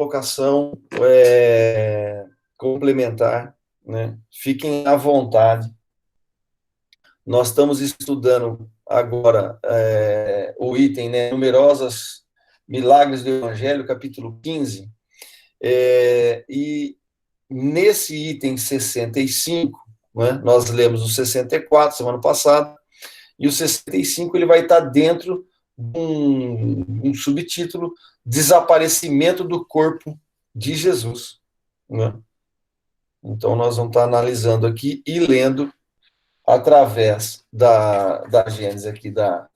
colocação complementar, né? Fiquem à vontade. Nós estamos estudando agora o item, né? Numerosos Milagres do Evangelho, capítulo 15. E nesse item 65, né, nós lemos o 64 semana passada, e o 65 ele vai estar dentro de um subtítulo: Desaparecimento do corpo de Jesus. Né? Então, nós vamos estar analisando aqui e lendo através da Gênesis aqui da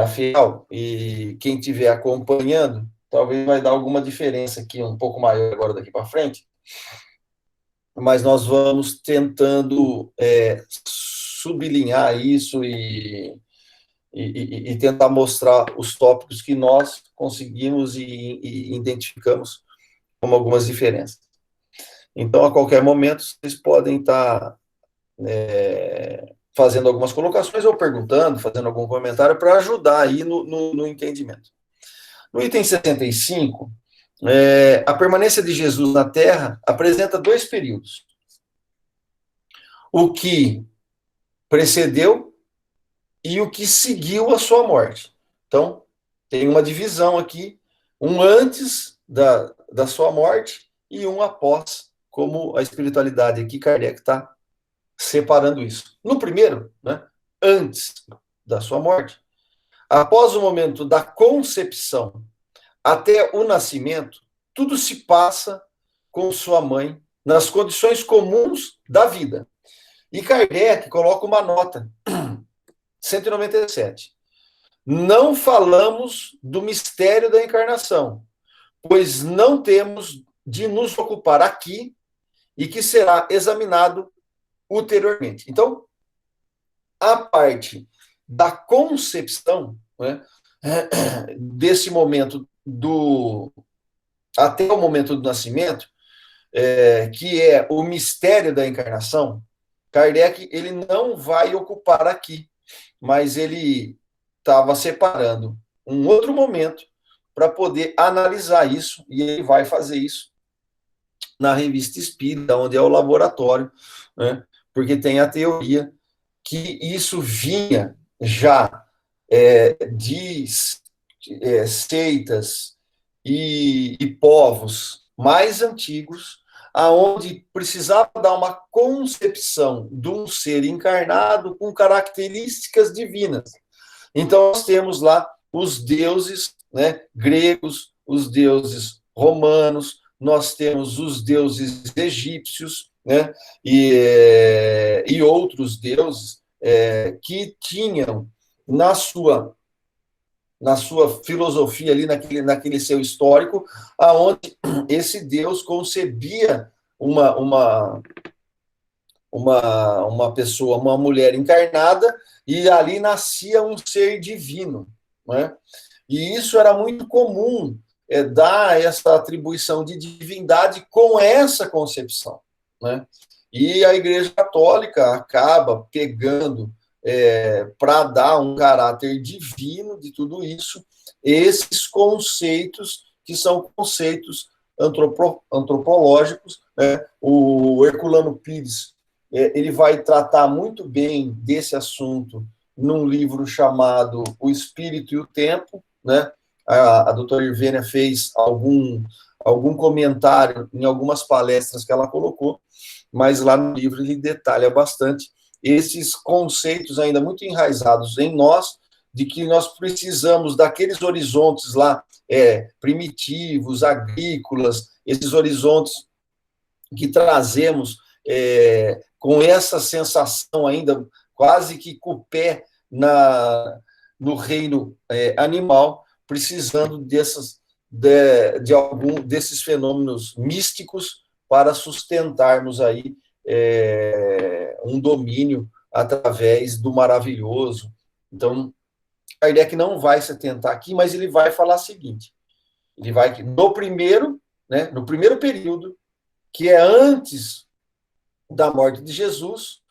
FEAL, e quem estiver acompanhando, talvez vai dar alguma diferença aqui, um pouco maior agora daqui para frente, mas nós vamos tentando sublinhar isso e tentar mostrar os tópicos que nós conseguimos e identificamos como algumas diferenças. Então, a qualquer momento, vocês podem estar fazendo algumas colocações ou perguntando, fazendo algum comentário para ajudar aí no entendimento. No item 65, a permanência de Jesus na Terra apresenta dois períodos. O que precedeu e o que seguiu a sua morte. Então, tem uma divisão aqui, um antes da sua morte e um após, como a espiritualidade aqui, Kardec está separando isso. No primeiro, né, antes da sua morte, após o momento da concepção até o nascimento, tudo se passa com sua mãe nas condições comuns da vida. E Kardec coloca uma nota, 197. Não falamos do mistério da encarnação, pois não temos de nos ocupar aqui e que será examinado ulteriormente. Então, a parte da concepção, né, desse momento até o momento do nascimento, que é o mistério da encarnação, Kardec ele não vai ocupar aqui, mas ele estava separando um outro momento para poder analisar isso, e ele vai fazer isso na Revista Espírita, onde é o laboratório, né? Porque tem a teoria que isso vinha já de seitas e povos mais antigos, aonde precisava dar uma concepção de um ser encarnado com características divinas. Então, nós temos lá os deuses, né, gregos, os deuses romanos, nós temos os deuses egípcios, né, e outros deuses que tinham na sua filosofia ali, naquele seu histórico, aonde esse Deus concebia uma pessoa, uma mulher encarnada, e ali nascia um ser divino, né? E isso era muito comum, dar essa atribuição de divindade com essa concepção, né? E a Igreja Católica acaba pegando, para dar um caráter divino de tudo isso, esses conceitos que são conceitos antropológicos, né? O Herculano Pires ele vai tratar muito bem desse assunto num livro chamado O Espírito e o Tempo, né? A doutora Irvênia fez algum comentário em algumas palestras que ela colocou, mas lá no livro ele detalha bastante esses conceitos ainda muito enraizados em nós, de que nós precisamos daqueles horizontes lá, primitivos, agrícolas, esses horizontes que trazemos com essa sensação ainda quase que com o pé no reino animal, precisando de algum desses fenômenos místicos para sustentarmos aí um domínio através do maravilhoso. Então, Kardec não vai se atentar aqui, mas ele vai falar o seguinte: ele vai no primeiro período, que é antes da morte de Jesus,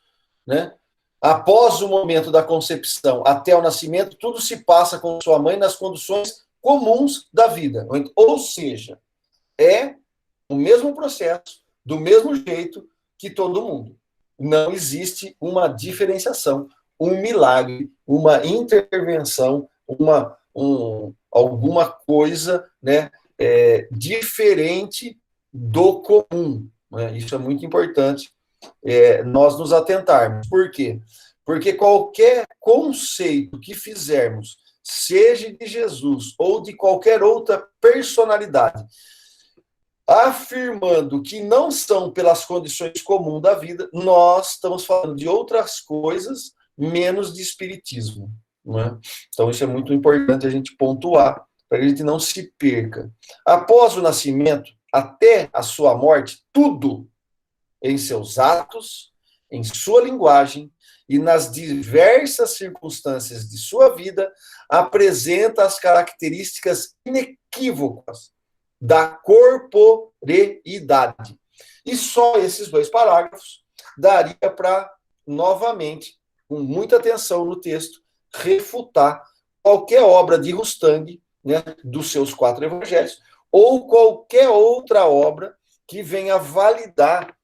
né? Após o momento da concepção até o nascimento, tudo se passa com sua mãe nas condições comuns da vida. Ou seja, é o mesmo processo, do mesmo jeito que todo mundo. Não existe uma diferenciação, um milagre, uma intervenção, alguma coisa, né, diferente do comum. Né? Isso é muito importante nós nos atentarmos. Por quê? Porque qualquer conceito que fizermos, seja de Jesus ou de qualquer outra personalidade, afirmando que não são pelas condições comuns da vida, nós estamos falando de outras coisas, menos de espiritismo. Não é? Então, isso é muito importante a gente pontuar, para que a gente não se perca. Após o nascimento, até a sua morte, tudo em seus atos, em sua linguagem e nas diversas circunstâncias de sua vida, apresenta as características inequívocas da corporeidade. E só esses 2 parágrafos daria para, novamente, com muita atenção no texto, refutar qualquer obra de Rustang, né, dos seus 4 evangelhos, ou qualquer outra obra que venha validar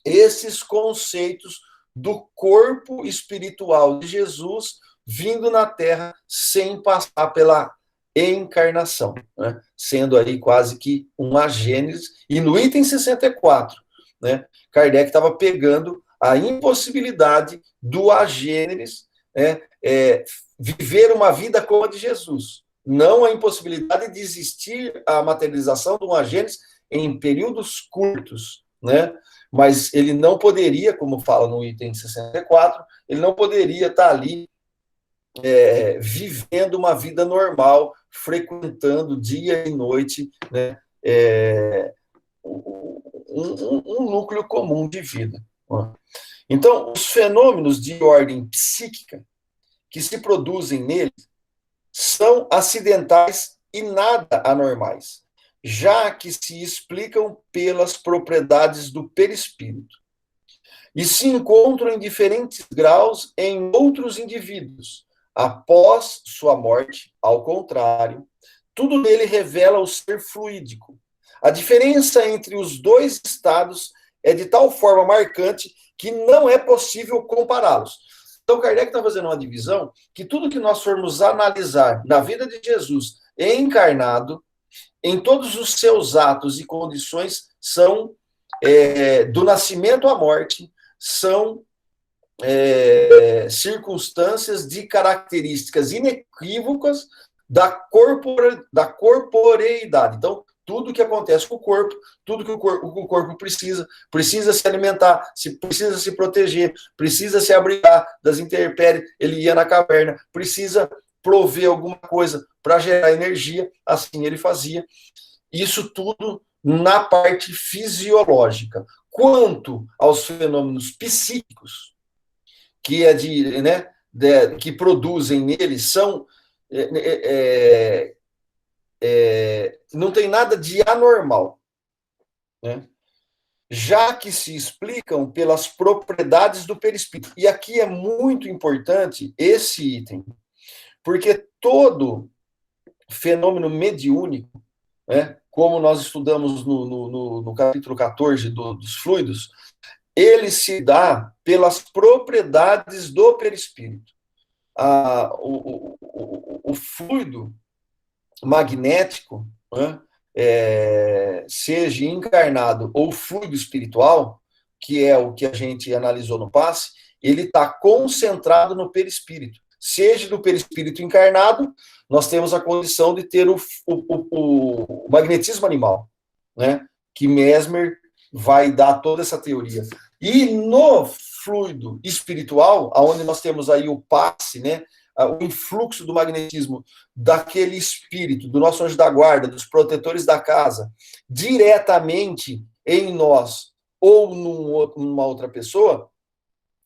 esses conceitos do corpo espiritual de Jesus vindo na Terra sem passar pela encarnação, né? Sendo aí quase que uma gênese. E no item 64, né, Kardec estava pegando a impossibilidade do agêneres, né, viver uma vida como a de Jesus. Não a impossibilidade de existir a materialização de um agêneres em períodos curtos, né? Mas ele não poderia, como fala no item 64, ele não poderia estar ali vivendo uma vida normal, frequentando dia e noite, né, um núcleo comum de vida. Então, os fenômenos de ordem psíquica que se produzem nele são acidentais e nada anormais, já que se explicam pelas propriedades do perispírito e se encontram em diferentes graus em outros indivíduos. Após sua morte, ao contrário, tudo nele revela o ser fluídico. A diferença entre os 2 estados é de tal forma marcante que não é possível compará-los. Então, Kardec está fazendo uma divisão que tudo que nós formos analisar na vida de Jesus encarnado, em todos os seus atos e condições, são do nascimento à morte, são circunstâncias de características inequívocas da corporeidade. Então, tudo que acontece com o corpo, tudo que o corpo precisa se alimentar, precisa se proteger, precisa se abrigar das intempéries, ele ia na caverna, precisa prover alguma coisa para gerar energia, assim ele fazia. Isso tudo na parte fisiológica. Quanto aos fenômenos psíquicos, que que produzem nele, são não tem nada de anormal, né? Já que se explicam pelas propriedades do perispírito. E aqui é muito importante esse item, porque todo fenômeno mediúnico, né, como nós estudamos no capítulo 14 dos fluidos, ele se dá pelas propriedades do perispírito. O fluido magnético, né, seja encarnado ou fluido espiritual, que é o que a gente analisou no passe, ele está concentrado no perispírito. Seja do perispírito encarnado, nós temos a condição de ter o magnetismo animal, né, que Mesmer vai dar toda essa teoria. E no fluido espiritual, onde nós temos aí o passe, né, o influxo do magnetismo daquele espírito, do nosso anjo da guarda, dos protetores da casa, diretamente em nós ou numa outra pessoa,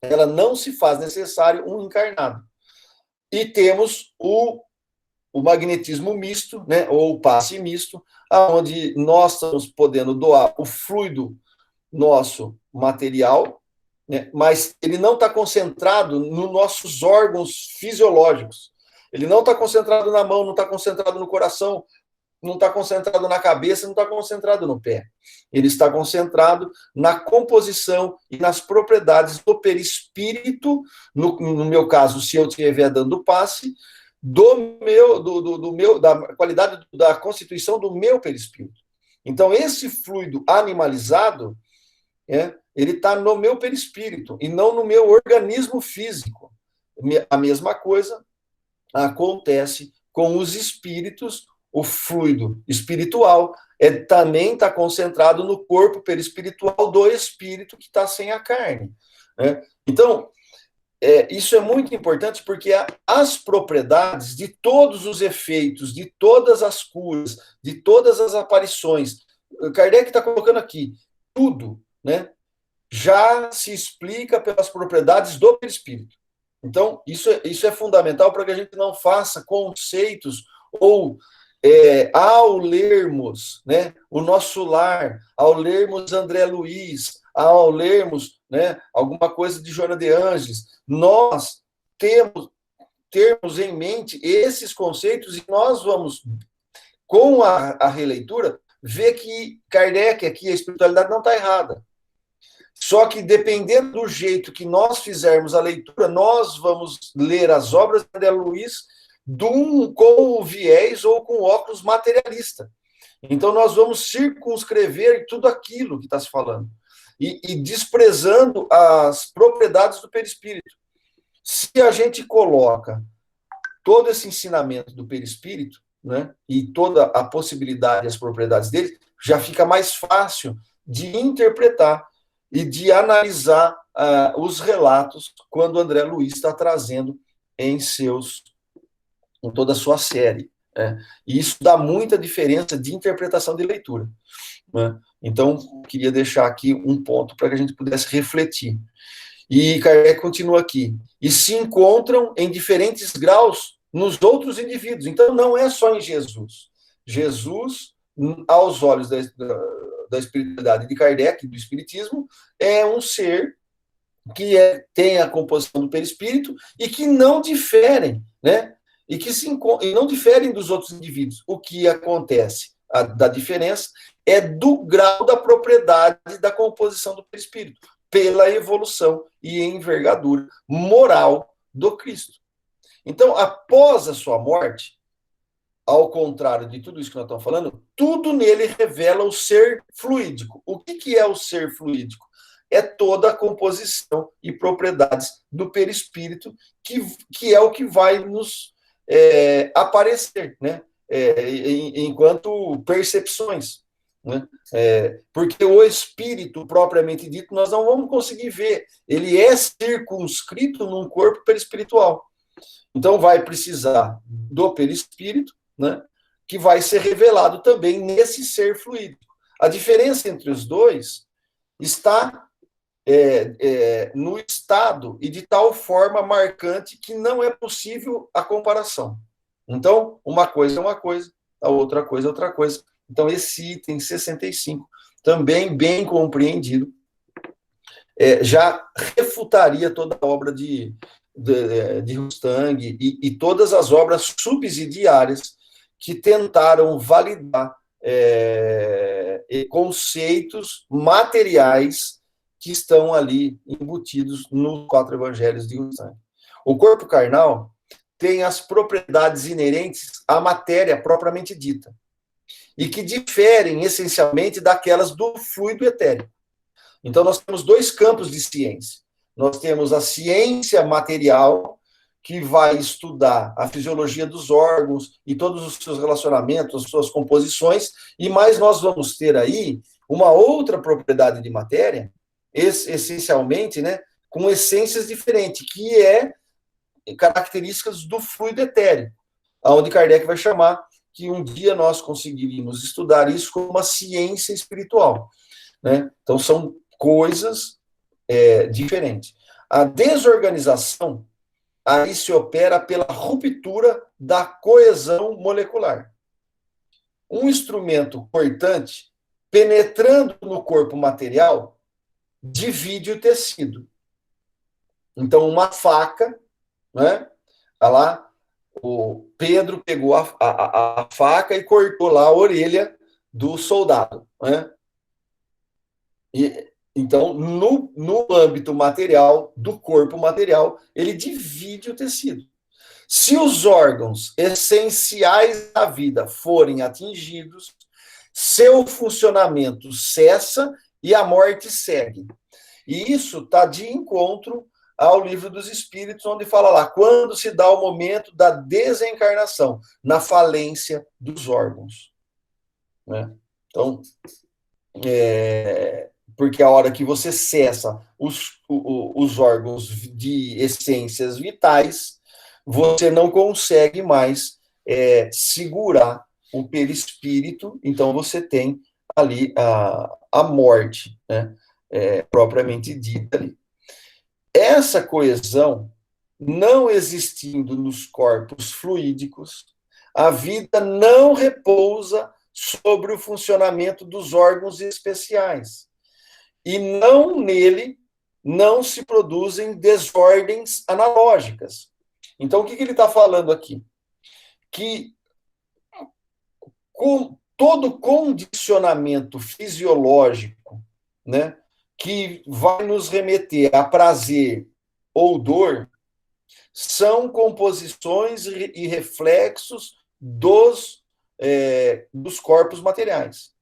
ela não se faz necessário um encarnado. E temos o magnetismo misto, né, ou o passe misto, onde nós estamos podendo doar o fluido nosso material, né, mas ele não está concentrado nos nossos órgãos fisiológicos. Ele não está concentrado na mão, não está concentrado no coração, não está concentrado na cabeça, não está concentrado no pé. Ele está concentrado na composição e nas propriedades do perispírito, no meu caso, se eu estiver dando passe, da qualidade da constituição do meu perispírito. Então, esse fluido animalizado, ele está no meu perispírito e não no meu organismo físico. A mesma coisa acontece com os espíritos. O fluido espiritual também está concentrado no corpo perispiritual do espírito que está sem a carne. Né? Então, isso é muito importante porque as propriedades de todos os efeitos, de todas as curas, de todas as aparições, Kardec está colocando aqui, tudo, né, já se explica pelas propriedades do perispírito. Então, isso é fundamental para que a gente não faça conceitos ou ao lermos, né, o nosso lar, ao lermos André Luiz, ao lermos, né, alguma coisa de Joana de Ângeles, nós termos em mente esses conceitos e nós vamos, com a releitura, ver que Kardec aqui, a espiritualidade não está errada. Só que, dependendo do jeito que nós fizermos a leitura, nós vamos ler as obras de André Luiz com o viés ou com óculos materialista. Então, nós vamos circunscrever tudo aquilo que está se falando e desprezando as propriedades do perispírito. Se a gente coloca todo esse ensinamento do perispírito, né, e toda a possibilidade e as propriedades dele, já fica mais fácil de interpretar e de analisar os relatos quando André Luiz está trazendo em toda a sua série. Né? E isso dá muita diferença de interpretação de leitura. Né? Então, queria deixar aqui um ponto para que a gente pudesse refletir. E Kardec continua aqui. E se encontram em diferentes graus nos outros indivíduos. Então, não é só em Jesus. Jesus, aos olhos da espiritualidade de Kardec, do espiritismo, é um ser que tem a composição do perispírito e que não diferem, né? E não diferem dos outros indivíduos. O que acontece da diferença é do grau da propriedade da composição do perispírito, pela evolução e envergadura moral do Cristo. Então, após a sua morte, ao contrário de tudo isso que nós estamos falando, tudo nele revela o ser fluídico. O que é o ser fluídico? É toda a composição e propriedades do perispírito, que é o que vai nos aparecer, né? Enquanto percepções. Né? Porque o espírito, propriamente dito, nós não vamos conseguir ver. Ele é circunscrito num corpo perispiritual. Então, vai precisar do perispírito, né, que vai ser revelado também nesse ser fluídico. A diferença entre os dois está no estado e de tal forma marcante que não é possível a comparação. Então, uma coisa é uma coisa, a outra coisa é outra coisa. Então, esse item 65, também bem compreendido, já refutaria toda a obra de Rustang e todas as obras subsidiárias que tentaram validar conceitos materiais que estão ali embutidos nos 4 evangelhos de Rustang. O corpo carnal tem as propriedades inerentes à matéria propriamente dita e que diferem essencialmente daquelas do fluido etérico. Então, nós temos 2 campos de ciência. Nós temos a ciência material, que vai estudar a fisiologia dos órgãos e todos os seus relacionamentos, as suas composições, e mais nós vamos ter aí uma outra propriedade de matéria, essencialmente, né, com essências diferentes, que é características do fluido etéreo, onde Kardec vai chamar que um dia nós conseguiríamos estudar isso como uma ciência espiritual. Né? Então, são coisas diferentes. A desorganização aí se opera pela ruptura da coesão molecular. Um instrumento cortante, penetrando no corpo material, divide o tecido. Então, uma faca, né? Lá, o Pedro pegou a faca e cortou lá a orelha do soldado, né? Então, no âmbito material, do corpo material, ele divide o tecido. Se os órgãos essenciais da vida forem atingidos, seu funcionamento cessa e a morte segue. E isso está de encontro ao Livro dos Espíritos, onde fala lá, quando se dá o momento da desencarnação, na falência dos órgãos. Né? Então, porque a hora que você cessa os órgãos de essências vitais, você não consegue mais segurar o perispírito, então você tem ali a morte, né? Propriamente dita ali. Essa coesão, não existindo nos corpos fluídicos, a vida não repousa sobre o funcionamento dos órgãos especiais. E nele não se produzem desordens analógicas. Então, o que ele está falando aqui? Que com todo condicionamento fisiológico, né, que vai nos remeter a prazer ou dor, são composições e reflexos dos corpos materiais,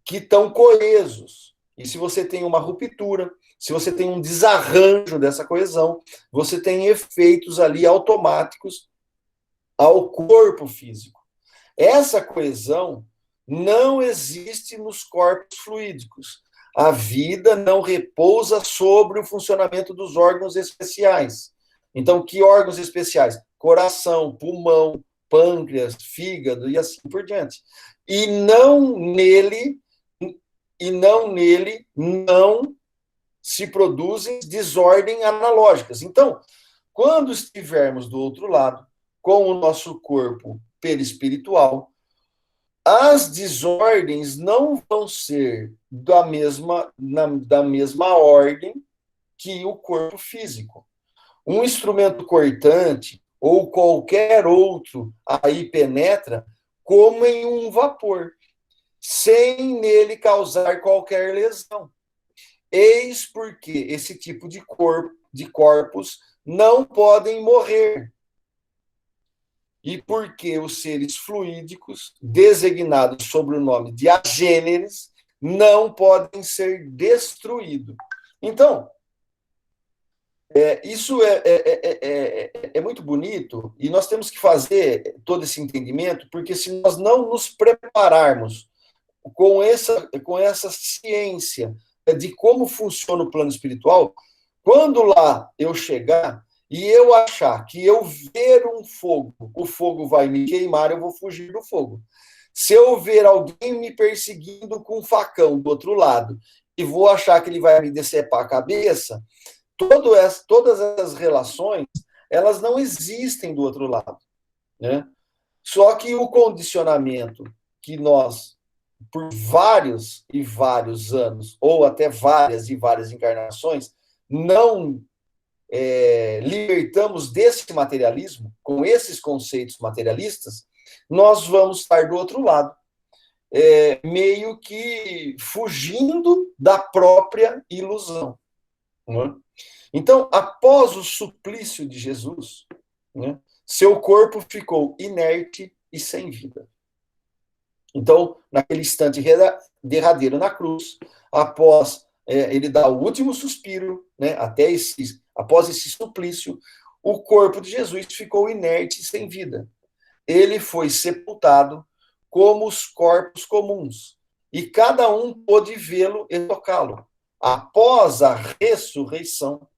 que estão coesos. E se você tem uma ruptura, se você tem um desarranjo dessa coesão, você tem efeitos ali automáticos ao corpo físico. Essa coesão não existe nos corpos fluídicos. A vida não repousa sobre o funcionamento dos órgãos especiais. Então, que órgãos especiais? Coração, pulmão, pâncreas, fígado e assim por diante. E não nele não se produzem desordens analógicas. Então, quando estivermos do outro lado, com o nosso corpo perispiritual, as desordens não vão ser da mesma ordem que o corpo físico. Um instrumento cortante ou qualquer outro aí penetra como em um vapor, sem nele causar qualquer lesão. Eis porque esse tipo de corpos não podem morrer. E porque os seres fluídicos, designados sob o nome de agêneres, não podem ser destruídos. Então, isso é muito bonito, e nós temos que fazer todo esse entendimento, porque se nós não nos prepararmos com essa ciência de como funciona o plano espiritual, quando lá eu chegar e eu achar que eu ver um fogo, o fogo vai me queimar, eu vou fugir do fogo. Se eu ver alguém me perseguindo com um facão do outro lado e vou achar que ele vai me decepar a cabeça, todas essas relações, elas não existem do outro lado, né? Só que o condicionamento que nós, por vários e vários anos, ou até várias e várias encarnações, não libertamos desse materialismo, com esses conceitos materialistas, nós vamos estar do outro lado, meio que fugindo da própria ilusão. Né? Então, após o suplício de Jesus, né, seu corpo ficou inerte e sem vida. Então, naquele instante derradeiro na cruz, após ele dar o último suspiro, né, após esse suplício, o corpo de Jesus ficou inerte e sem vida. Ele foi sepultado como os corpos comuns, e cada um pôde vê-lo e tocá-lo. Após a ressurreição,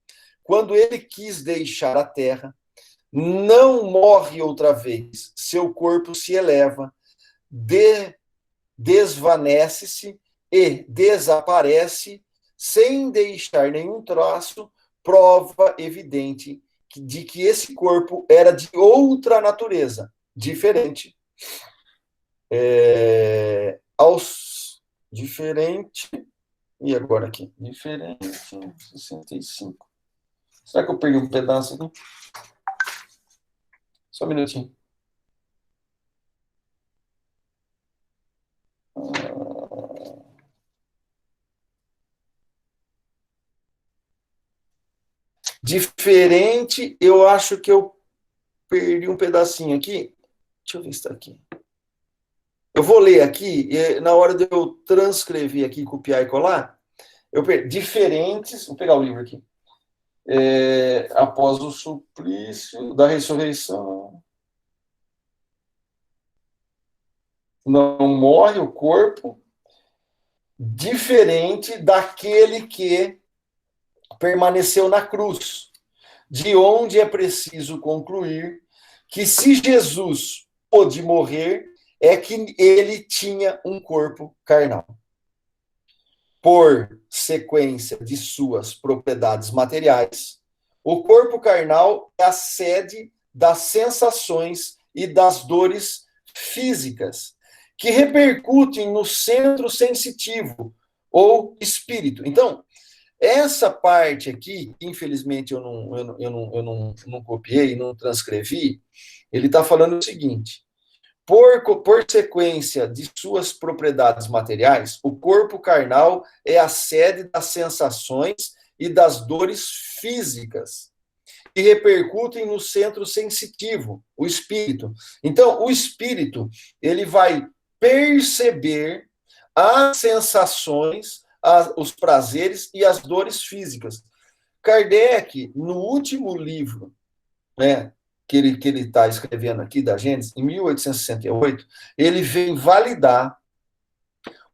quando ele quis deixar a terra, não morre outra vez, seu corpo se eleva, desvanece-se e desaparece sem deixar nenhum traço, prova evidente de que esse corpo era de outra natureza, diferente. Diferente. E agora aqui? Diferente. 65. Será que eu perdi um pedaço aqui? Só um minutinho. Diferente, eu acho que eu perdi um pedacinho aqui. Deixa eu ver se está aqui. Eu vou ler aqui, e na hora de eu transcrever aqui, copiar e colar, diferentes. Vou pegar o livro aqui. Após o suplício da ressurreição, não morre o corpo, diferente daquele que permaneceu na cruz, de onde é preciso concluir que se Jesus pôde morrer, é que ele tinha um corpo carnal. Por sequência de suas propriedades materiais, o corpo carnal é a sede das sensações e das dores físicas, que repercutem no centro sensitivo ou espírito. Então, essa parte aqui, que infelizmente eu não copiei, não transcrevi, ele está falando o seguinte: por sequência de suas propriedades materiais, o corpo carnal é a sede das sensações e das dores físicas, que repercutem no centro sensitivo, o espírito. Então, o espírito, ele vai perceber as sensações, os prazeres e as dores físicas. Kardec, no último livro, né, que ele está escrevendo aqui, da Gênesis, em 1868, ele vem validar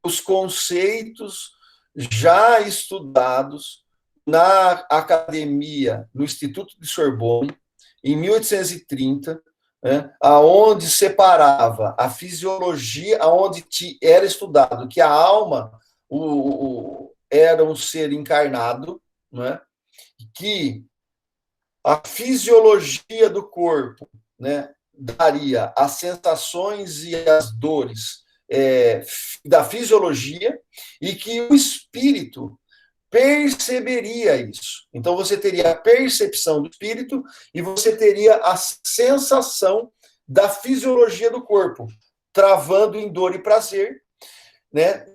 os conceitos já estudados na academia, no Instituto de Sorbonne, em 1830, né, aonde separava a fisiologia, aonde era estudado que a alma era um ser encarnado, né, que a fisiologia do corpo, né, daria as sensações e as dores da fisiologia, e que o espírito perceberia isso. Então, você teria a percepção do espírito e você teria a sensação da fisiologia do corpo, travando em dor e prazer, né,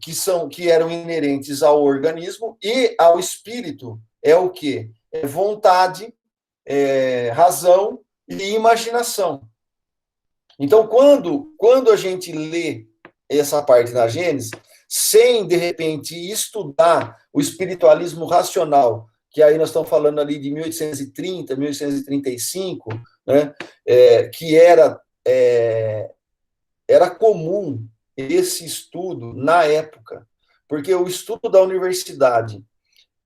que eram inerentes ao organismo, e ao espírito é o quê? É vontade, razão e imaginação. Então, quando a gente lê essa parte da Gênesis, sem, de repente, estudar o espiritualismo racional, que aí nós estamos falando ali de 1830, 1835, né, que era comum esse estudo na época, porque o estudo da universidade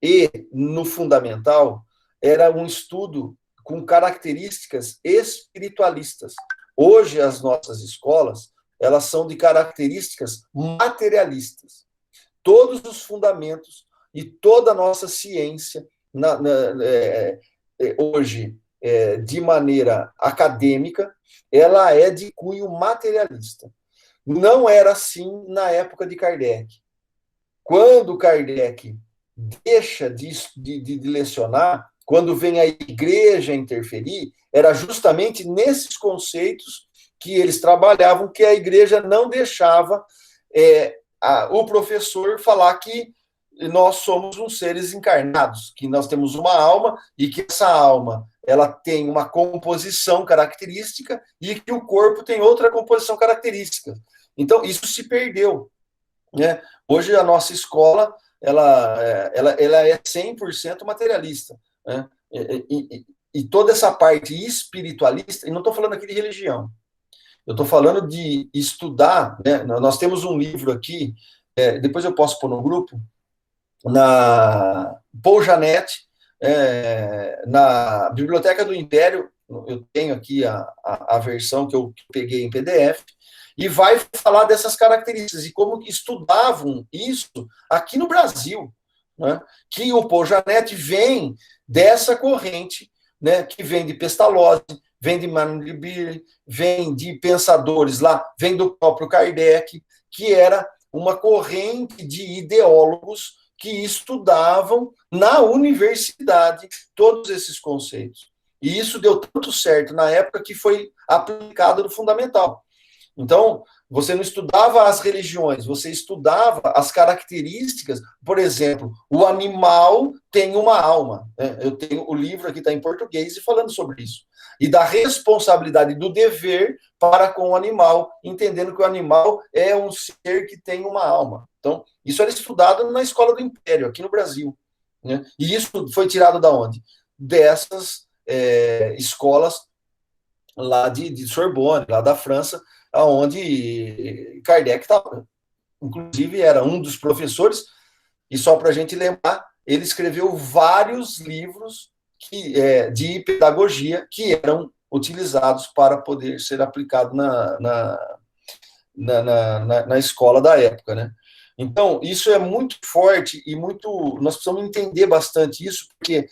e no fundamental era um estudo com características espiritualistas. Hoje, as nossas escolas, elas são de características materialistas. Todos os fundamentos e toda a nossa ciência, hoje, de maneira acadêmica, ela é de cunho materialista. Não era assim na época de Kardec. Quando Kardec deixa de lecionar, quando vem a igreja interferir, era justamente nesses conceitos que eles trabalhavam, que a igreja não deixava o professor falar que nós somos uns seres encarnados, que nós temos uma alma e que essa alma ela tem uma composição característica e que o corpo tem outra composição característica. Então, isso se perdeu, né? Hoje, a nossa escola ela é 100% materialista, né? E toda essa parte espiritualista, e não estou falando aqui de religião, eu estou falando de estudar, né? Nós temos um livro aqui, depois eu posso pôr no grupo, na Paul Janet, na Biblioteca do Império, eu tenho aqui a versão que eu peguei em PDF, e vai falar dessas características e como estudavam isso aqui no Brasil, né? Que o Paul Janet vem dessa corrente, né? Que vem de Pestalozzi, vem de Mandelbrot, vem de pensadores lá, vem do próprio Kardec, que era uma corrente de ideólogos que estudavam na universidade todos esses conceitos. E isso deu tanto certo na época que foi aplicado no fundamental. Então, você não estudava as religiões, você estudava as características. Por exemplo, o animal tem uma alma. Né? Eu tenho o livro aqui, está em português, e falando sobre isso. E da responsabilidade do dever para com o animal, entendendo que o animal é um ser que tem uma alma. Então, isso era estudado na Escola do Império, aqui no Brasil. Né? E isso foi tirado da onde? Dessas escolas lá de Sorbonne, lá da França, onde Kardec estava. Inclusive, era um dos professores, e só para a gente lembrar, ele escreveu vários livros de pedagogia que eram utilizados para poder ser aplicado na escola da época, né? Então, isso é muito forte e muito. Nós precisamos entender bastante isso, porque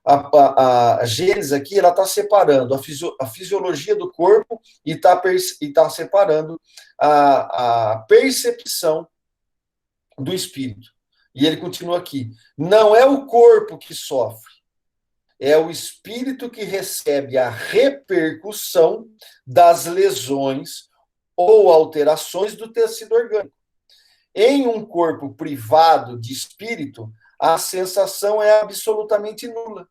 a Gênesis aqui ela está separando a fisiologia do corpo e está separando a percepção do espírito. E ele continua aqui. Não é o corpo que sofre, é o espírito que recebe a repercussão das lesões ou alterações do tecido orgânico. Em um corpo privado de espírito, a sensação é absolutamente nula.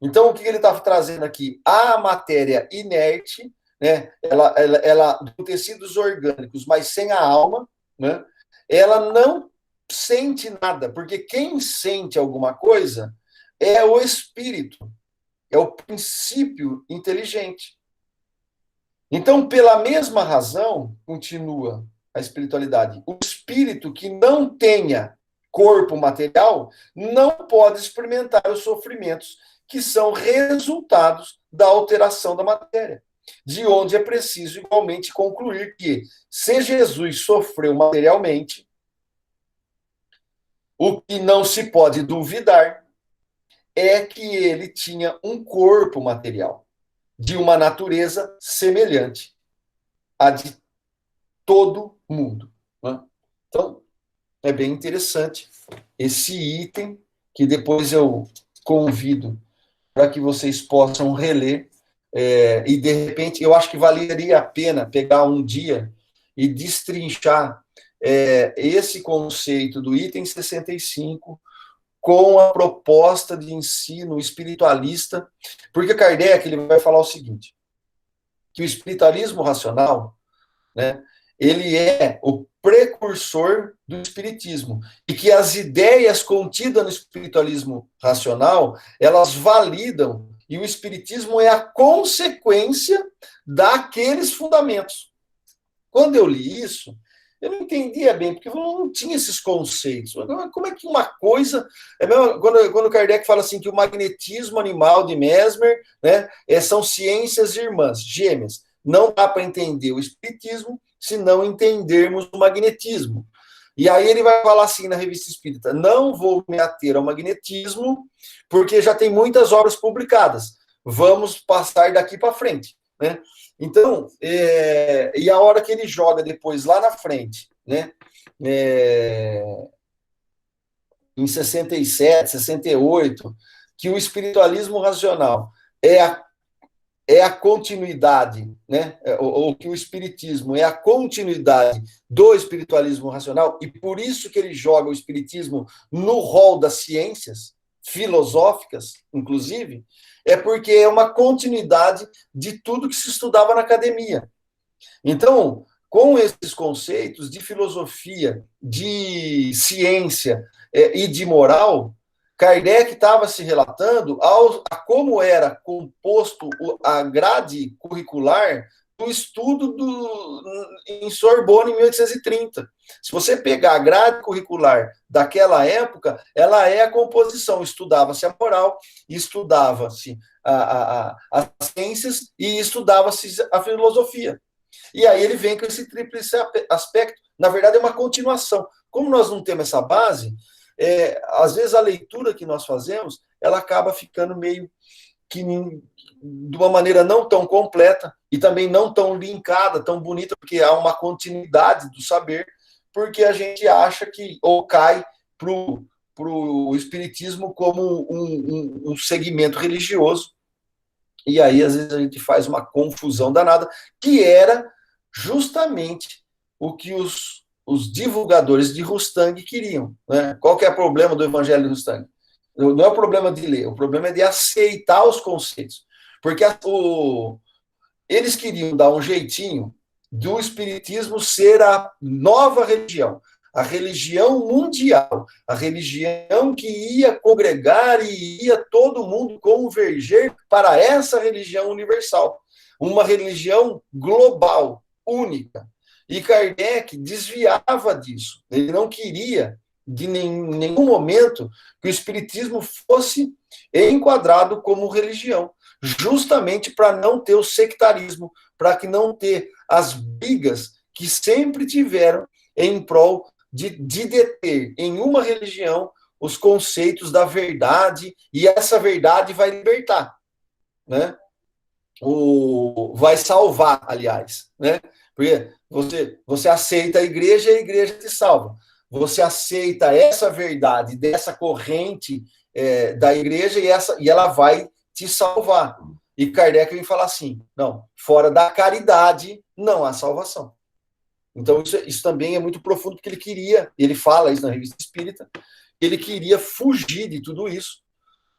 Então, o que ele está trazendo aqui? A matéria inerte, né, ela de tecidos orgânicos, mas sem a alma, né, ela não sente nada, porque quem sente alguma coisa é o espírito, é o princípio inteligente. Então, pela mesma razão, continua a espiritualidade, o espírito que não tenha corpo material não pode experimentar os sofrimentos que são resultados da alteração da matéria. De onde é preciso igualmente concluir que, se Jesus sofreu materialmente, o que não se pode duvidar é que ele tinha um corpo material de uma natureza semelhante à de todo mundo. Né? Então, é bem interessante esse item, que depois eu convido para que vocês possam reler, e de repente eu acho que valeria a pena pegar um dia e destrinchar esse conceito do item 65 com a proposta de ensino espiritualista, porque Kardec ele vai falar o seguinte, que o espiritualismo racional, né, ele é o precursor do espiritismo, e que as ideias contidas no espiritualismo racional, elas validam, e o espiritismo é a consequência daqueles fundamentos. Quando eu li isso, eu não entendia bem, porque eu não tinha esses conceitos. Como é que uma coisa... Quando Kardec fala assim que o magnetismo animal de Mesmer, né, são ciências irmãs, gêmeas. Não dá para entender o espiritismo se não entendermos o magnetismo. E aí ele vai falar assim na Revista Espírita, não vou me ater ao magnetismo, porque já tem muitas obras publicadas. Vamos passar daqui para frente, né? Então, e a hora que ele joga depois lá na frente, né, em 67, 68, que o espiritualismo racional é a continuidade, né, ou que o espiritismo é a continuidade do espiritualismo racional, e por isso que ele joga o espiritismo no rol das ciências filosóficas, inclusive, é porque é uma continuidade de tudo que se estudava na academia. Então, com esses conceitos de filosofia, de ciência e de moral, Kardec estava se relatando a como era composto a grade curricular do estudo em Sorbonne em 1830. Se você pegar a grade curricular daquela época, ela é a composição. Estudava-se a moral, estudava-se as ciências e estudava-se a filosofia. E aí ele vem com esse tríplice aspecto. Na verdade, é uma continuação. Como nós não temos essa base, às vezes a leitura que nós fazemos, ela acaba ficando meio que de uma maneira não tão completa e também não tão linkada, tão bonita, porque há uma continuidade do saber, porque a gente acha que, ou cai para o espiritismo como um segmento religioso, E aí, às vezes, a gente faz uma confusão danada, que era justamente o que os divulgadores de Rustang queriam. Né? Qual que é o problema do Evangelho de Rustang? Não é o problema de ler, o problema é de aceitar os conceitos. Porque eles queriam dar um jeitinho do Espiritismo ser a nova religião, a religião mundial, a religião que ia congregar e ia todo mundo converger para essa religião universal, uma religião global, única. E Kardec desviava disso. Ele não queria, de nenhum momento, que o Espiritismo fosse enquadrado como religião, justamente para não ter o sectarismo, para que não ter as brigas que sempre tiveram em prol de deter em uma religião os conceitos da verdade, e essa verdade vai libertar, né? Vai salvar, aliás, né? Porque você aceita a igreja te salva. Você aceita essa verdade dessa corrente da igreja e ela vai te salvar. E Kardec vem falar assim, não, fora da caridade não há salvação. Então isso também é muito profundo, porque ele fala isso na Revista Espírita, ele queria fugir de tudo isso,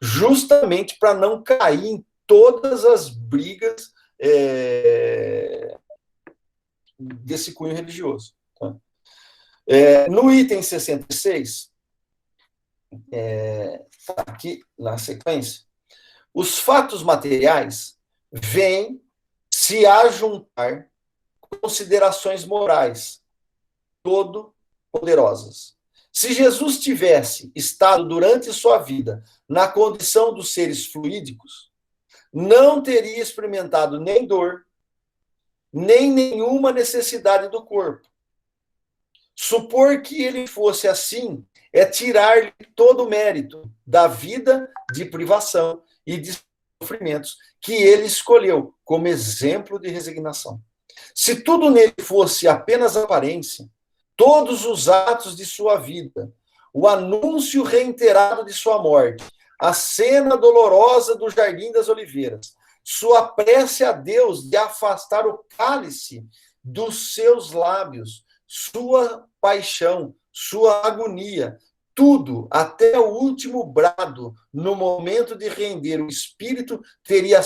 justamente para não cair em todas as brigas desse cunho religioso. Tá? No item 66, aqui na sequência, os fatos materiais vêm se ajuntar considerações morais, todo poderosas. Se Jesus tivesse estado durante sua vida na condição dos seres fluídicos, não teria experimentado nem dor, nem nenhuma necessidade do corpo. Supor que ele fosse assim é tirar-lhe todo o mérito da vida de privação e de sofrimentos que ele escolheu como exemplo de resignação. Se tudo nele fosse apenas aparência, todos os atos de sua vida, o anúncio reiterado de sua morte, a cena dolorosa do Jardim das Oliveiras, sua prece a Deus de afastar o cálice dos seus lábios, sua paixão, sua agonia, tudo, até o último brado, no momento de render o espírito, teria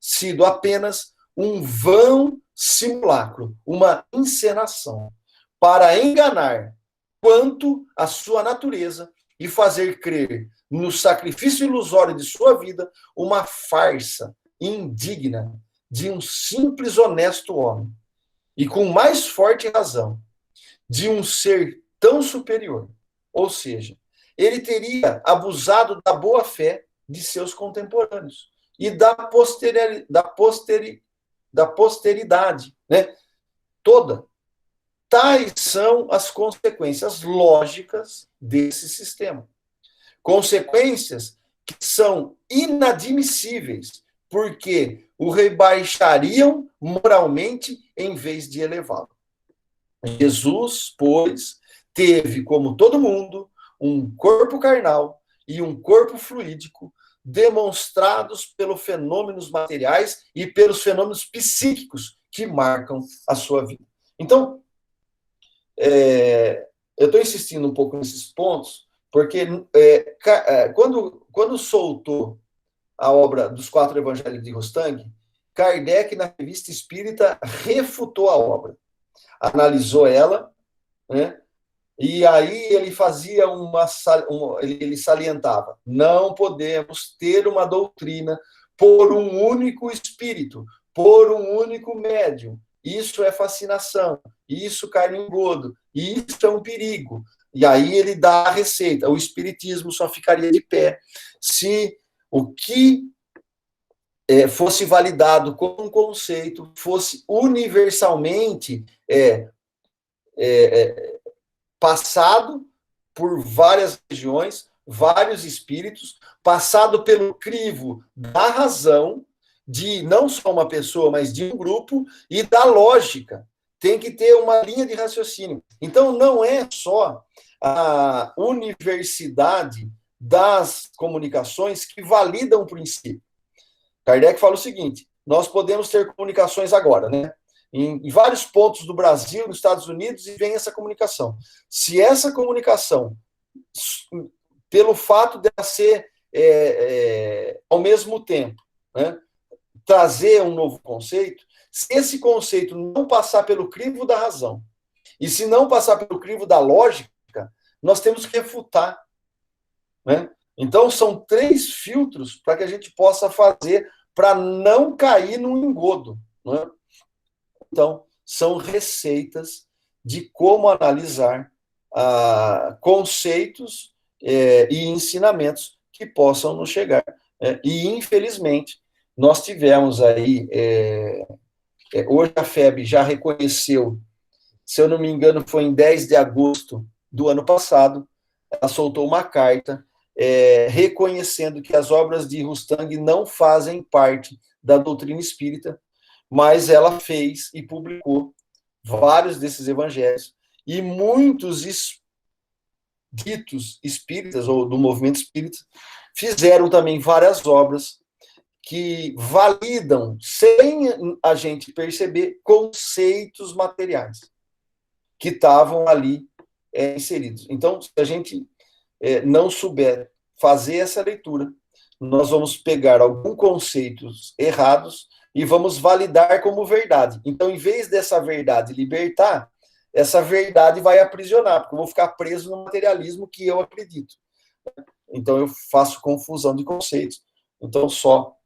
sido apenas um vão simulacro, uma encenação, para enganar quanto à sua natureza e fazer crer no sacrifício ilusório de sua vida uma farsa indigna de um simples honesto homem, e com mais forte razão, de um ser tão superior. Ou seja, ele teria abusado da boa-fé de seus contemporâneos e da posteridade, né? Toda. Tais são as consequências lógicas desse sistema. Consequências que são inadmissíveis, porque o rebaixariam moralmente em vez de elevá-lo. Jesus, pois, teve, como todo mundo, um corpo carnal e um corpo fluídico, demonstrados pelos fenômenos materiais e pelos fenômenos psíquicos que marcam a sua vida. Então, eu estou insistindo um pouco nesses pontos, porque quando soltou a obra dos 4 Evangelhos de Rustang, Kardec, na Revista Espírita, refutou a obra, analisou ela, né? E aí ele fazia ele salientava: não podemos ter uma doutrina por um único espírito, por um único médium. Isso é fascinação, isso cai no engodo, isso é um perigo. E aí ele dá a receita: o espiritismo só ficaria de pé se o que fosse validado como um conceito fosse universalmente passado por várias regiões, vários espíritos, passado pelo crivo da razão, de não só uma pessoa, mas de um grupo, e da lógica. Tem que ter uma linha de raciocínio. Então, não é só a universidade das comunicações que valida um princípio. Kardec fala o seguinte: nós podemos ter comunicações agora, né? Em vários pontos do Brasil, nos Estados Unidos, e vem essa comunicação. Se essa comunicação, pelo fato de ela ser ao mesmo tempo, né, trazer um novo conceito, se esse conceito não passar pelo crivo da razão, e se não passar pelo crivo da lógica, nós temos que refutar, né? Então, são 3 filtros para que a gente possa fazer para não cair no engodo, né? Então, são receitas de como analisar conceitos e ensinamentos que possam nos chegar. E, infelizmente, nós tivemos aí, hoje a FEB já reconheceu, se eu não me engano, foi em 10 de agosto do ano passado, ela soltou uma carta reconhecendo que as obras de Rustang não fazem parte da doutrina espírita, mas ela fez e publicou vários desses evangelhos, e muitos ditos espíritas, ou do movimento espírita, fizeram também várias obras que validam, sem a gente perceber, conceitos materiais que estavam ali inseridos. Então, se a gente não souber fazer essa leitura, nós vamos pegar alguns conceitos errados e vamos validar como verdade. Então, em vez dessa verdade libertar, essa verdade vai aprisionar, porque eu vou ficar preso no materialismo que eu acredito. Então, eu faço confusão de conceitos. Então, só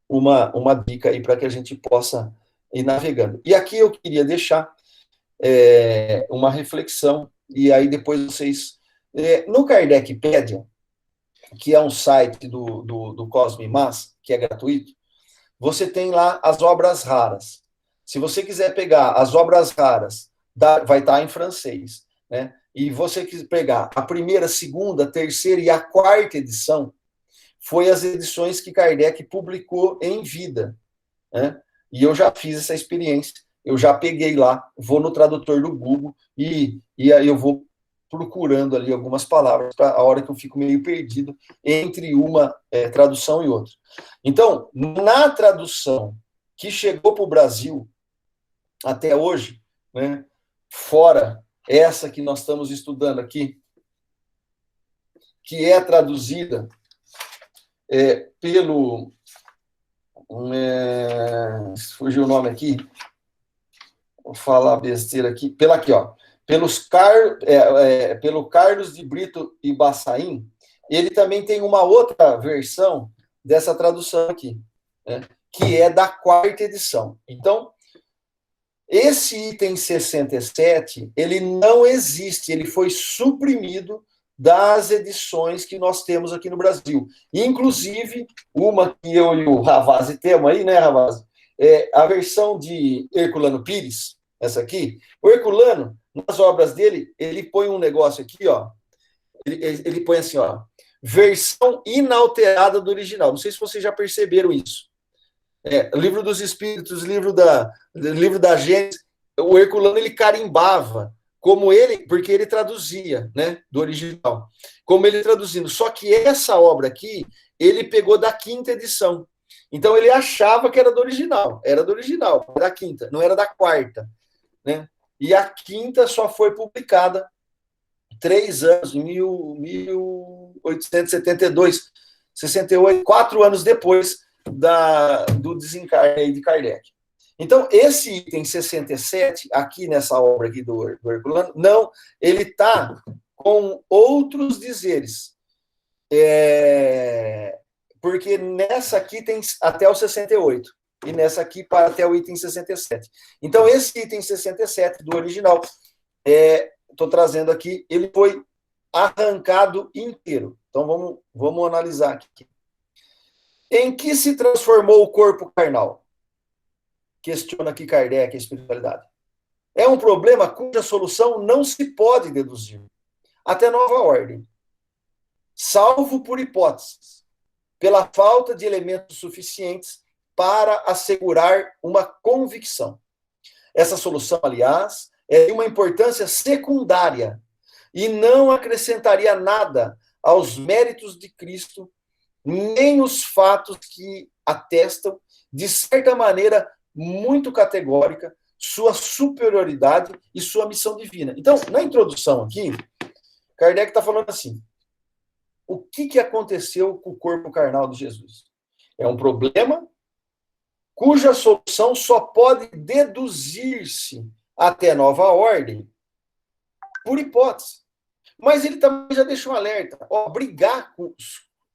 uma dica aí para que a gente possa ir navegando. E aqui eu queria deixar uma reflexão, e aí depois vocês... no Kardecpédia, que é um site do Cosme Mas, que é gratuito, você tem lá as obras raras. Se você quiser pegar as obras raras, vai estar em francês, né? E você quiser pegar a primeira, segunda, terceira e a quarta edição, foi as edições que Kardec publicou em vida, né? E eu já fiz essa experiência, eu já peguei lá, vou no tradutor do Google e aí eu vou procurando ali algumas palavras, para a hora que eu fico meio perdido entre uma tradução e outra. Então, na tradução que chegou para o Brasil até hoje, né, fora essa que nós estamos estudando aqui, que é traduzida pelo... fugiu o nome aqui, vou falar besteira aqui, pelo Carlos de Brito e Bassaim. Ele também tem uma outra versão dessa tradução aqui, né, que é da quarta edição. Então, esse item 67, ele não existe, ele foi suprimido das edições que nós temos aqui no Brasil. Inclusive, uma que eu e o Ravazzi temos aí, né, Ravazzi? A versão de Herculano Pires, essa aqui. O Herculano, nas obras dele, ele põe um negócio aqui, ó. Ele põe assim, ó, versão inalterada do original. Não sei se vocês já perceberam isso. Livro dos Espíritos, livro da Gênesis, o Herculano, ele carimbava, porque ele traduzia, né, do original, como ele traduzindo. Só que essa obra aqui, ele pegou da quinta edição. Então, ele achava que era do original, da quinta, não era da quarta, né? E a quinta só foi publicada 3 anos, em 1872, 68, 4 anos depois do desencarne de Kardec. Então, esse item 67, aqui nessa obra aqui do Herculano, não, ele está com outros dizeres. Porque nessa aqui tem até o 68, e nessa aqui para até o item 67. Então, esse item 67 do original, estou trazendo aqui, ele foi arrancado inteiro. Então, vamos analisar aqui. Em que se transformou o corpo carnal? Questiona aqui Kardec a espiritualidade. É um problema cuja solução não se pode deduzir, até nova ordem, salvo por hipóteses, pela falta de elementos suficientes para assegurar uma convicção. Essa solução, aliás, é de uma importância secundária e não acrescentaria nada aos méritos de Cristo, nem os fatos que atestam, de certa maneira, muito categórica, sua superioridade e sua missão divina. Então, na introdução aqui, Kardec está falando assim, o que aconteceu com o corpo carnal de Jesus? É um problema cuja solução só pode deduzir-se até nova ordem por hipótese. Mas ele também já deixa um alerta. Ó, brigar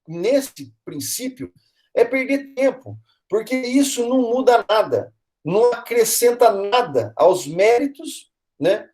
nesse princípio é perder tempo, porque isso não muda nada, não acrescenta nada aos méritos, né,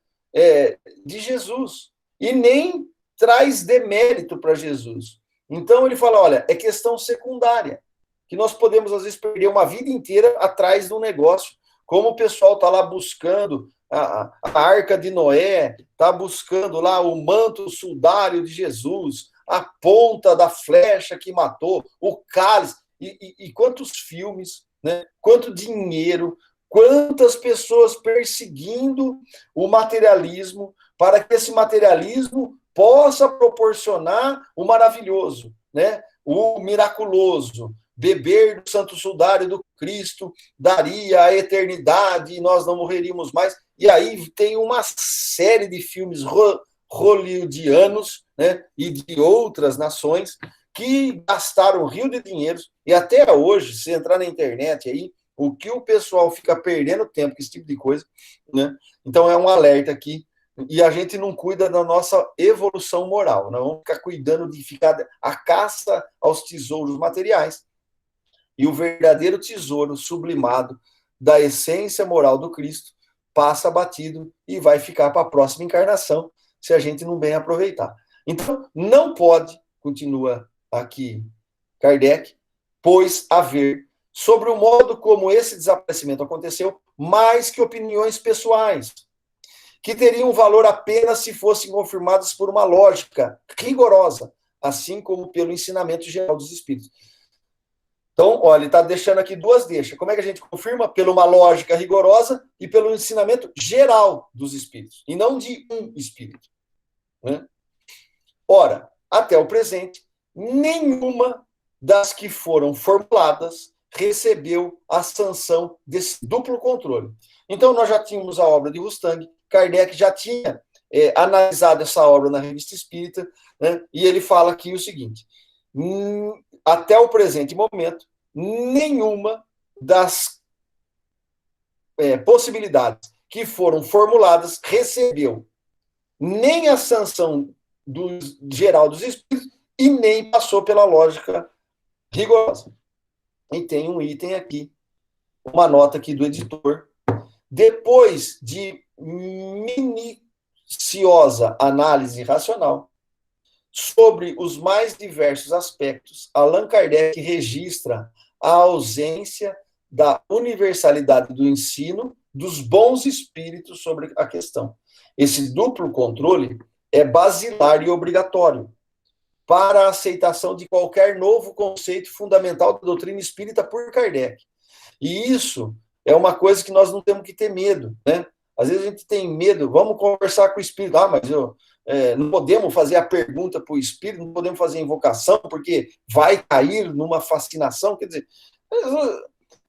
de Jesus, e nem traz demérito para Jesus. Então ele fala, olha, é questão secundária, que nós podemos, às vezes, perder uma vida inteira atrás de um negócio, como o pessoal está lá buscando a Arca de Noé, está buscando lá o manto sudário de Jesus, a ponta da flecha que matou, o cálice, e quantos filmes, né? Quanto dinheiro, quantas pessoas perseguindo o materialismo, para que esse materialismo possa proporcionar o maravilhoso, né? O miraculoso. Beber do santo sudário do Cristo daria a eternidade e nós não morreríamos mais. E aí tem uma série de filmes hollywoodianos, né, e de outras nações que gastaram um rio de dinheiro, e até hoje, se entrar na internet aí, o que o pessoal fica perdendo tempo com esse tipo de coisa, né? Então é um alerta aqui, e a gente não cuida da nossa evolução moral, nós vamos ficar cuidando de ficar a caça aos tesouros materiais, e o verdadeiro tesouro sublimado da essência moral do Cristo passa batido e vai ficar para a próxima encarnação, se a gente não bem aproveitar. Então, não pode, continua aqui Kardec, pois haver, sobre o modo como esse desaparecimento aconteceu, mais que opiniões pessoais, que teriam valor apenas se fossem confirmadas por uma lógica rigorosa, assim como pelo ensinamento geral dos espíritos. Então, olha, ele está deixando aqui duas deixas. Como é que a gente confirma? Pela uma lógica rigorosa e pelo ensinamento geral dos espíritos, e não de um espírito, né? Ora, até o presente, nenhuma das que foram formuladas recebeu a sanção desse duplo controle. Então, nós já tínhamos a obra de Rustang, Kardec já tinha analisado essa obra na Revista Espírita, né? E ele fala aqui o seguinte, até o presente momento, nenhuma das possibilidades que foram formuladas recebeu nem a sanção geral dos espíritos e nem passou pela lógica rigorosa. E tem um item aqui, uma nota aqui do editor. Depois de minuciosa análise racional sobre os mais diversos aspectos, Allan Kardec registra a ausência da universalidade do ensino dos bons espíritos sobre a questão. Esse duplo controle é basilar e obrigatório para a aceitação de qualquer novo conceito fundamental da doutrina espírita por Kardec. E isso é uma coisa que nós não temos que ter medo, né? Às vezes a gente tem medo, vamos conversar com o espírito, mas não podemos fazer a pergunta para o espírito, não podemos fazer a invocação, porque vai cair numa fascinação, quer dizer,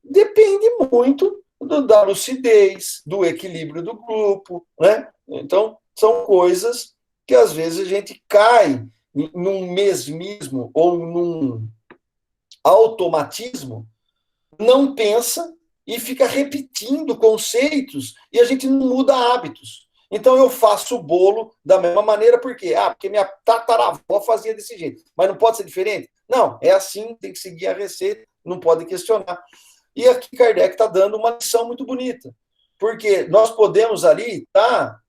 depende muito da lucidez, do equilíbrio do grupo, né? Então, são coisas que às vezes a gente cai num mesmismo ou num automatismo, não pensa e fica repetindo conceitos e a gente não muda hábitos. Então eu faço o bolo da mesma maneira, por quê? Porque minha tataravó fazia desse jeito. Mas não pode ser diferente? Não, é assim, tem que seguir a receita, não pode questionar. E aqui Kardec está dando uma lição muito bonita, porque nós podemos ali estar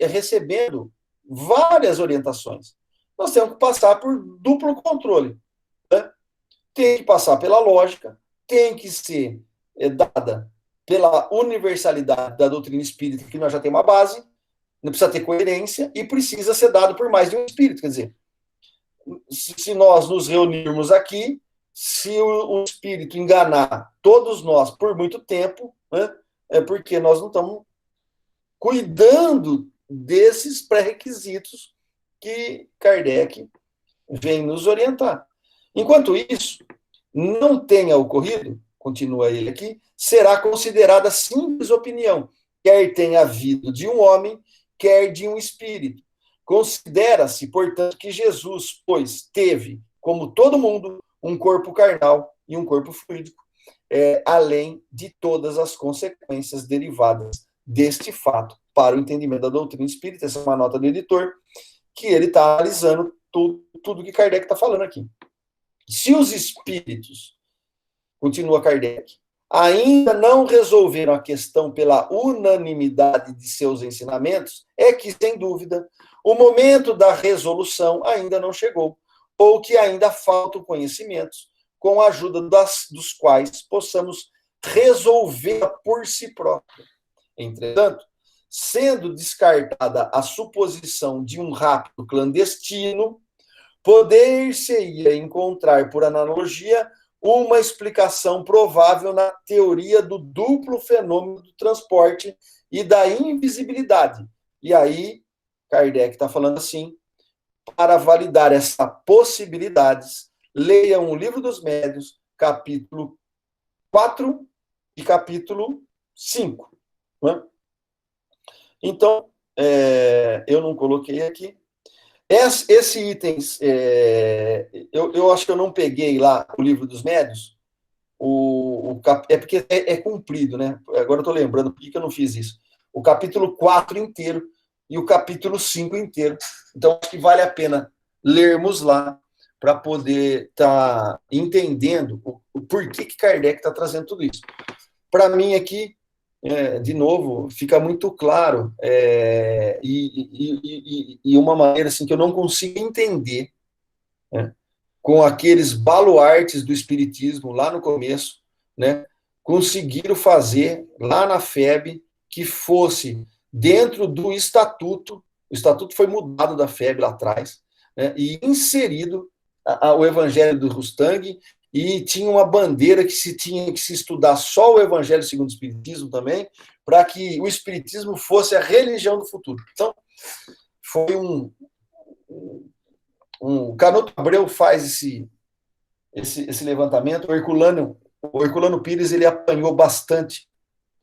recebendo várias orientações. Nós temos que passar por duplo controle, né? Tem que passar pela lógica, tem que ser dada pela universalidade da doutrina espírita, que nós já temos uma base, não precisa ter coerência, e precisa ser dado por mais de um espírito. Quer dizer, se nós nos reunirmos aqui, se o espírito enganar todos nós por muito tempo, né, é porque nós não estamos cuidando desses pré-requisitos que Kardec vem nos orientar. Enquanto isso, não tenha ocorrido, continua ele aqui, será considerada simples opinião, quer tenha havido de um homem, quer de um espírito. Considera-se, portanto, que Jesus, pois, teve, como todo mundo, um corpo carnal e um corpo fluídico, além de todas as consequências derivadas deste fato para o entendimento da doutrina espírita. Essa é uma nota do editor, que ele está analisando tudo que Kardec está falando aqui. Se os espíritos, continua Kardec, ainda não resolveram a questão pela unanimidade de seus ensinamentos, é que, sem dúvida, o momento da resolução ainda não chegou, ou que ainda faltam conhecimentos com a ajuda dos quais possamos resolvê-la por si próprio. Entretanto, sendo descartada a suposição de um rapto clandestino, poder-se-ia encontrar, por analogia, uma explicação provável na teoria do duplo fenômeno do transporte e da invisibilidade. E aí, Kardec está falando assim, para validar essas possibilidades, leiam o Livro dos Médiuns, capítulo 4 e capítulo 5. Né? Então, eu não coloquei aqui. Esse item, eu acho que eu não peguei lá o Livro dos Médiuns, é porque é comprido, né? Agora eu estou lembrando por que eu não fiz isso. O capítulo 4 inteiro e o capítulo 5 inteiro. Então, acho que vale a pena lermos lá para poder estar entendendo o porquê que Kardec está trazendo tudo isso. Para mim aqui, de novo, fica muito claro e uma maneira assim que eu não consigo entender, né, com aqueles baluartes do espiritismo lá no começo, né, conseguiram fazer lá na FEB que fosse dentro do estatuto. O estatuto foi mudado da FEB lá atrás, né, e inserido o Evangelho do Rustang, e tinha uma bandeira que se tinha que se estudar só o Evangelho segundo o Espiritismo também, para que o Espiritismo fosse a religião do futuro. Então, foi o Canuto Abreu faz esse levantamento. O Herculano Pires, ele apanhou bastante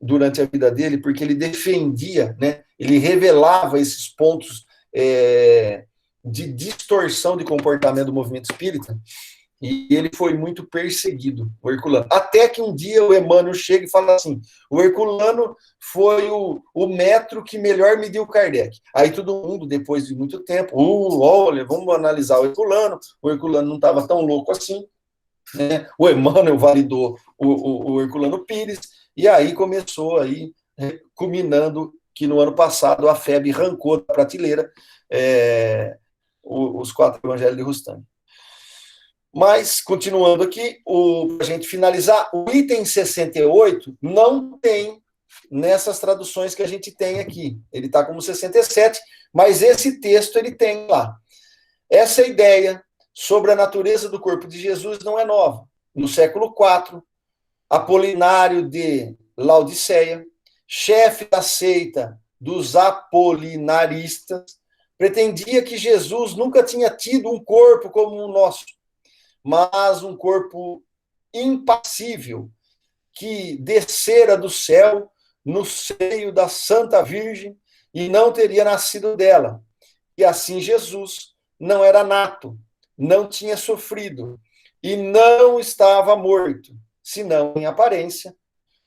durante a vida dele, porque ele defendia, né, ele revelava esses pontos de distorção de comportamento do movimento espírita, e ele foi muito perseguido, o Herculano. Até que um dia o Emmanuel chega e fala assim, o Herculano foi o metro que melhor mediu Kardec. Aí todo mundo, depois de muito tempo, olha, vamos analisar o Herculano não estava tão louco assim, né? O Emmanuel validou o Herculano Pires, e aí começou aí, culminando que no ano passado a FEB arrancou da prateleira os 4 evangelhos de Rustang. Mas, continuando aqui, para a gente finalizar, o item 68 não tem nessas traduções que a gente tem aqui. Ele está como 67, mas esse texto ele tem lá. Essa ideia sobre a natureza do corpo de Jesus não é nova. No século IV, Apolinário de Laodiceia, chefe da seita dos apolinaristas, pretendia que Jesus nunca tinha tido um corpo como o nosso, mas um corpo impassível, que descera do céu no seio da Santa Virgem e não teria nascido dela. E assim Jesus não era nato, não tinha sofrido e não estava morto, senão em aparência.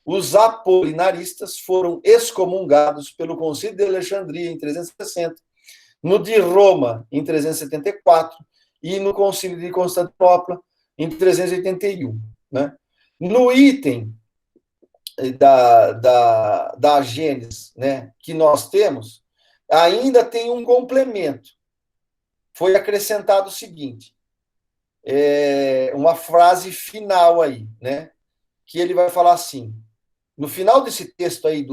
Os apolinaristas foram excomungados pelo Concílio de Alexandria em 360, no de Roma em 374 e no Concílio de Constantinopla em 381. Né? No item da Gênesis, né, que nós temos, ainda tem um complemento. Foi acrescentado o seguinte, uma frase final aí, né, que ele vai falar assim, no final desse texto aí,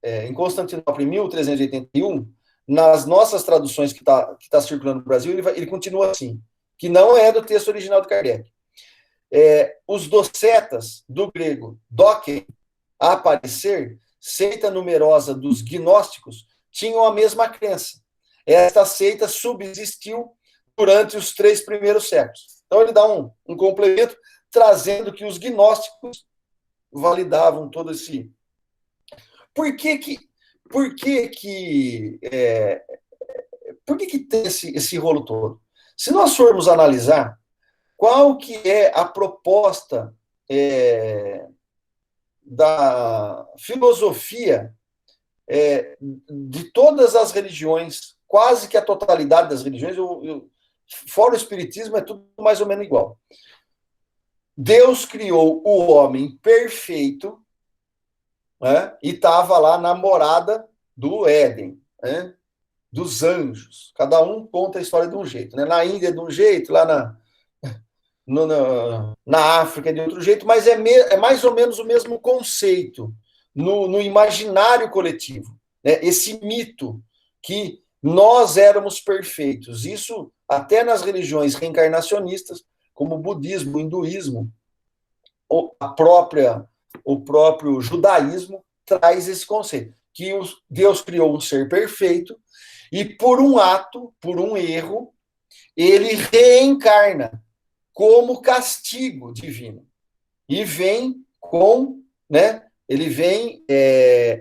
em Constantinopla, em 1381, nas nossas traduções que tá circulando no Brasil, ele continua assim, que não é do texto original do Kardec. Os docetas, do grego doken, aparecer, seita numerosa dos gnósticos, tinham a mesma crença. Esta seita subsistiu durante os 3 primeiros séculos. Então, ele dá um complemento, trazendo que os gnósticos validavam todo esse... Por que tem esse rolo todo? Se nós formos analisar qual que é a proposta da filosofia de todas as religiões, quase que a totalidade das religiões, fora o espiritismo, é tudo mais ou menos igual. Deus criou o homem perfeito, né, e estava lá na morada do Éden, né, dos anjos. Cada um conta a história de um jeito. Né? Na Índia é de um jeito, lá na África é de outro jeito, mas é mais ou menos o mesmo conceito no imaginário coletivo. Né? Esse mito que nós éramos perfeitos. Isso até nas religiões reencarnacionistas, como o budismo, o hinduísmo, o próprio judaísmo traz esse conceito, que Deus criou um ser perfeito e por um ato, por um erro, ele reencarna como castigo divino. E vem ele vem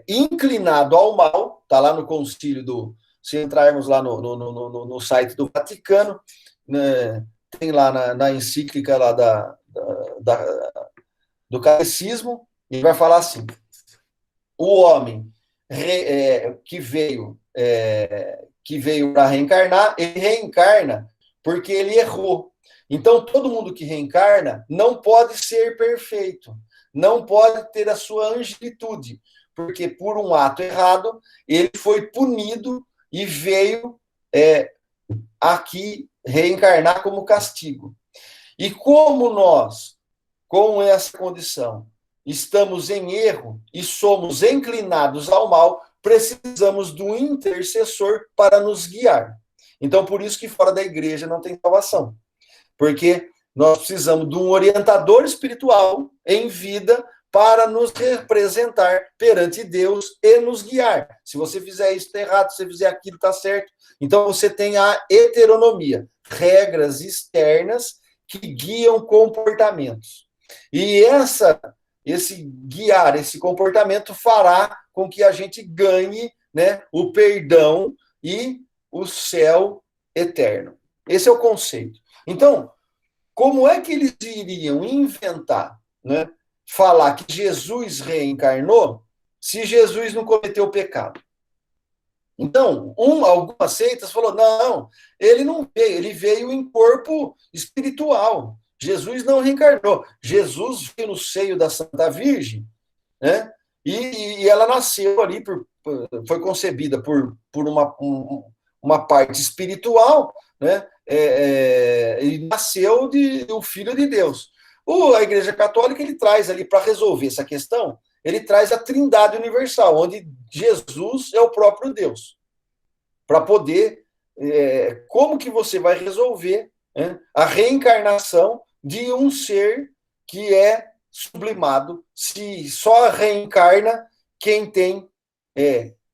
inclinado ao mal, está lá no concílio se entrarmos lá no site do Vaticano, né, tem lá na encíclica lá do catecismo, e vai falar assim: o homem que veio para reencarnar, ele reencarna porque ele errou. Então, todo mundo que reencarna não pode ser perfeito, não pode ter a sua angelitude, porque por um ato errado, ele foi punido e veio aqui reencarnar como castigo. E como nós, com essa condição, estamos em erro e somos inclinados ao mal, precisamos do intercessor para nos guiar. Então, por isso que fora da igreja não tem salvação. Porque nós precisamos de um orientador espiritual em vida para nos representar perante Deus e nos guiar. Se você fizer isso, está errado. Se você fizer aquilo, está certo. Então, você tem a heteronomia, regras externas que guiam comportamentos. E esse guiar, esse comportamento fará com que a gente ganhe, né, o perdão e o céu eterno. Esse é o conceito. Então, como é que eles iriam inventar, né, falar que Jesus reencarnou se Jesus não cometeu pecado? Então, algumas seitas falou, não, ele não veio, ele veio em corpo espiritual. Jesus não reencarnou. Jesus veio no seio da Santa Virgem, né? E ela nasceu ali, foi concebida por uma parte espiritual, né? E nasceu o Filho de Deus. A Igreja Católica, ele traz ali, para resolver essa questão, ele traz a Trindade Universal, onde Jesus é o próprio Deus. Para poder... como que você vai resolver, né, a reencarnação de um ser que é sublimado, se só reencarna quem tem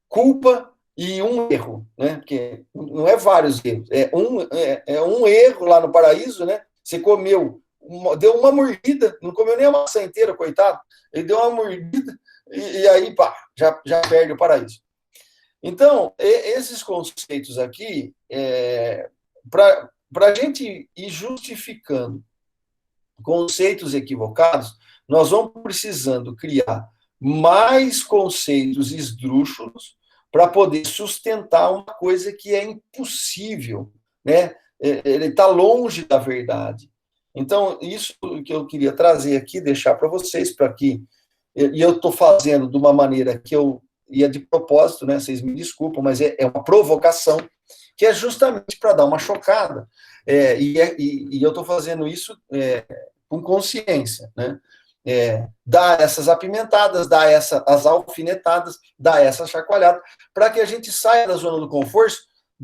culpa e um erro, né? Porque não é vários erros, é um erro lá no paraíso, né? Você comeu, deu uma mordida, não comeu nem a maçã inteira, coitado, ele deu uma mordida e aí, pá, já perde o paraíso. Então, esses conceitos aqui, para a gente ir justificando conceitos equivocados, nós vamos precisando criar mais conceitos esdrúxulos para poder sustentar uma coisa que é impossível, né? Ele está longe da verdade. Então, isso que eu queria trazer aqui, deixar para vocês, para que... E eu estou fazendo de uma maneira que eu ia de propósito, né? Vocês me desculpam, mas é uma provocação, que é justamente para dar uma chocada. E eu estou fazendo isso com consciência, né? Dar essas apimentadas, dar as alfinetadas, dar essa chacoalhada, para que a gente saia da zona do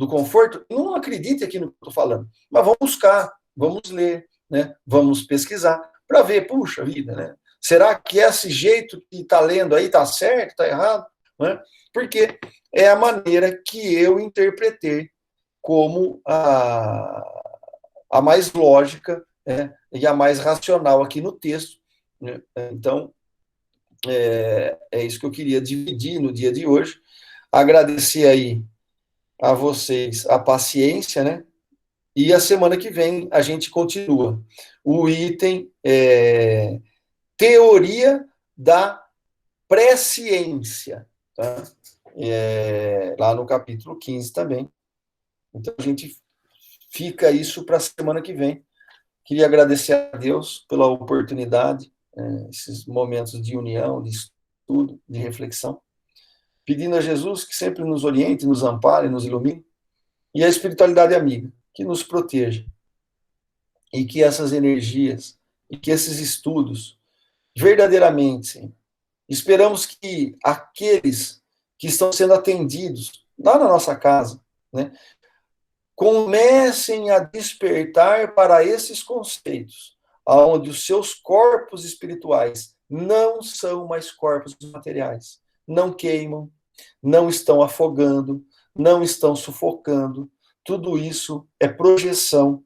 conforto, e não acredite aqui no que eu estou falando, mas vamos buscar, vamos ler, né? Vamos pesquisar, para ver, puxa vida, né? Será que esse jeito que está lendo aí está certo, está errado? Né? Porque é a maneira que eu interpretei como a mais lógica, e a mais racional aqui no texto, né? Então, é isso que eu queria dividir no dia de hoje. Agradecer aí a vocês a paciência, né? E a semana que vem a gente continua. O item teoria da presciência, tá? Lá no capítulo 15 também. Então a gente fica isso para a semana que vem. Queria agradecer a Deus pela oportunidade, esses momentos de união, de estudo, de reflexão. Pedindo a Jesus que sempre nos oriente, nos ampare, nos ilumine. E a espiritualidade amiga, que nos proteja. E que essas energias, e que esses estudos, verdadeiramente, Senhor, esperamos que aqueles que estão sendo atendidos lá na nossa casa, né, comecem a despertar para esses conceitos, onde os seus corpos espirituais não são mais corpos materiais, não queimam, não estão afogando, não estão sufocando. Tudo isso é projeção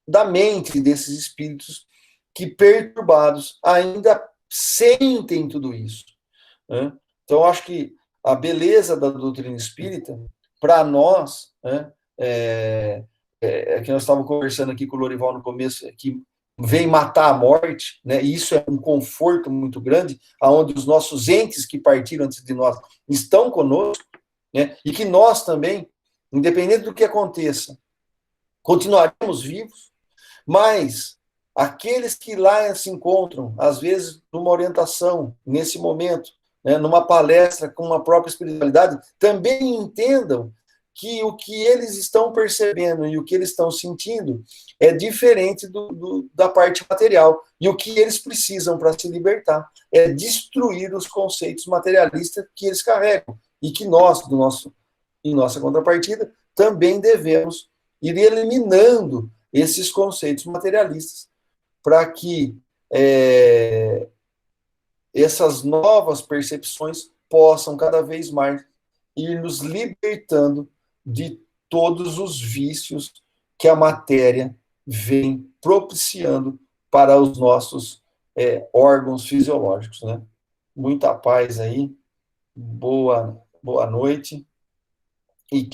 da mente desses espíritos que, perturbados, ainda sentem tudo isso, né? Então, acho que a beleza da doutrina espírita, para nós, né, que nós estávamos conversando aqui com o Lorival no começo, que vem matar a morte, né, e isso é um conforto muito grande, aonde os nossos entes que partiram antes de nós estão conosco, né, e que nós também, independente do que aconteça, continuaremos vivos, mas aqueles que lá se encontram, às vezes, numa orientação, nesse momento, né, numa palestra com uma própria espiritualidade, também entendam que o que eles estão percebendo e o que eles estão sentindo é diferente da parte material. E o que eles precisam para se libertar é destruir os conceitos materialistas que eles carregam. E que nós, em nossa contrapartida, também devemos ir eliminando esses conceitos materialistas para que essas novas percepções possam cada vez mais ir nos libertando de todos os vícios que a matéria vem propiciando para os nossos órgãos fisiológicos, né? Muita paz aí, boa noite